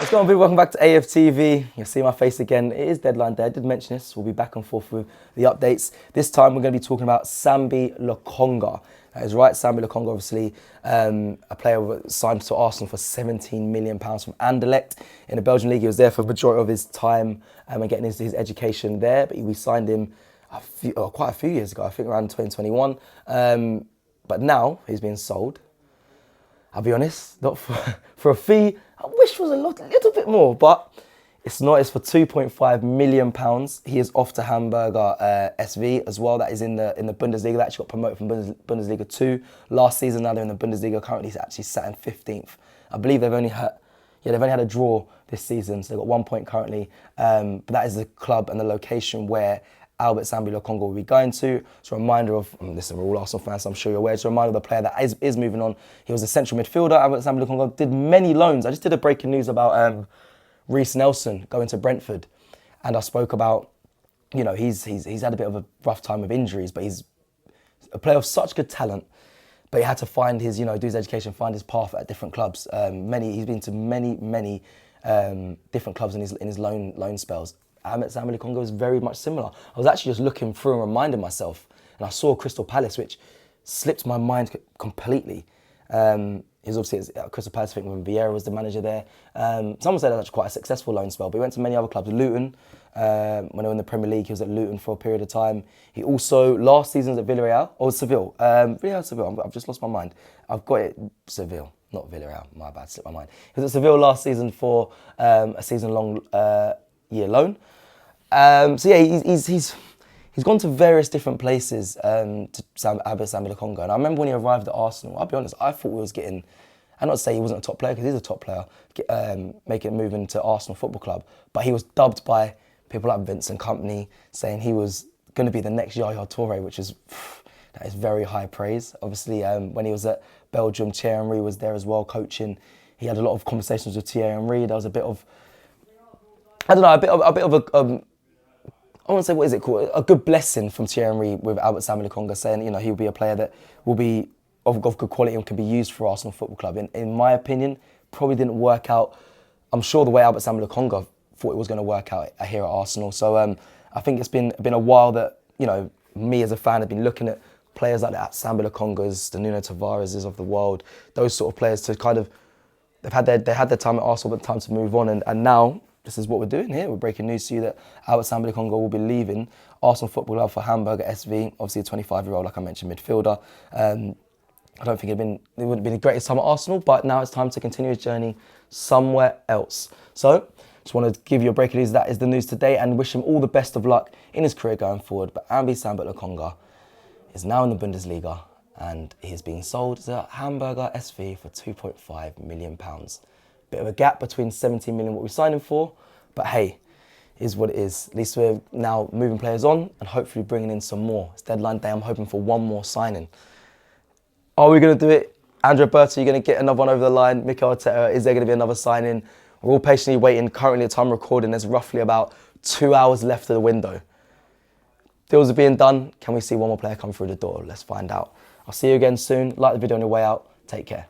What's going on, people? Welcome back to AFTV. You'll see my face again. It is deadline day. I did mention this. We'll be back and forth with the updates. This time we're going to be talking about Sambi Lakonga. That is right, Sambi Lakonga, obviously a player signed to Arsenal for £17 million from Anderlecht. In the Belgian league, he was there for the majority of his time and getting his education there. But we signed him quite a few years ago, I think around 2021. But now he's being sold. I'll be honest, not for a fee I wish was a little bit more, but it's not. It's for £2.5 million. He is off to Hamburg SV as well. That is in the Bundesliga. They actually got promoted from Bundesliga 2 last season. Now they're in the Bundesliga. Currently, he's actually sat in 15th. I believe they've only had a draw this season, so they've got 1 point currently. But that is the club and the location where Albert Sambi Lakonga will be going to. It's a reminder of, listen, we're all Arsenal fans, so I'm sure you're aware. It's a reminder of the player that is moving on. He was a central midfielder. Albert Sambi Lakonga did many loans. I just did a breaking news about Reece Nelson going to Brentford. And I spoke about, he's had a bit of a rough time with injuries, but he's a player of such good talent. But he had to find his, do his education, find his path at different clubs. He's been to many different clubs in his loan spells. Sambi Lakonga was very much similar. I was actually just looking through and reminding myself, and I saw Crystal Palace, which slipped my mind completely. He was obviously at Crystal Palace, I think, when Vieira was the manager there. Someone said that was quite a successful loan spell, but he went to many other clubs. Luton, when they were in the Premier League, he was at Luton for a period of time. He also, last season was at Villarreal, or Seville. Seville, I've just lost my mind. I've got it, Seville, not Villarreal, my bad, slipped my mind. He was at Seville last season for a season-long year loan. He's gone to various different places to Albert Sambi Lakonga. And I remember when he arrived at Arsenal, I'll be honest, I thought we was getting, I'm not saying he wasn't a top player because he's a top player, making a move into Arsenal Football Club, but he was dubbed by people like Vincent Kompany saying he was going to be the next Yaya Toure, which is, that is very high praise. Obviously, when he was at Belgium, Thierry Henry was there as well coaching. He had a lot of conversations with Thierry Henry. There was a bit of, I don't know, a bit of a I want to say, what is it called? A good blessing from Thierry Henry with Albert Sambi Lakonga saying, he'll be a player that will be of good quality and can be used for Arsenal Football Club. In my opinion, probably didn't work out, I'm sure, the way Albert Sambi Lakonga thought it was going to work out here at Arsenal. So I think it's been a while that, me as a fan have been looking at players like that, Sambi Lakongas, the Nuno Tavareses of the world, those sort of players to kind of, they had their time at Arsenal, but time to move on. And now, this is what we're doing here. We're breaking news to you that Albert Sambi Lakonga will be leaving Arsenal Football Club for Hamburg at SV. Obviously a 25-year-old, like I mentioned, midfielder. I don't think it wouldn't have been the greatest time at Arsenal, but now it's time to continue his journey somewhere else. So, just want to give you a breaking news. That is the news today, and wish him all the best of luck in his career going forward. But Albert Sambi Lakonga is now in the Bundesliga, and he is being sold to Hamburger SV for £2.5 million. Bit of a gap between 17 million what we signed him for, but hey, is what it is. At least we're now moving players on and hopefully bringing in some more. It's deadline day. I'm hoping for one more signing. Are we going to do it? Andrea Berta, you're going to get another one over the line. Mikel Arteta, is there going to be another signing? We're all patiently waiting. Currently, at the time of recording, there's roughly about 2 hours left of the window. Deals are being done. Can we see one more player come through the door? Let's find out. I'll see you again soon. Like the video on your way out. Take care.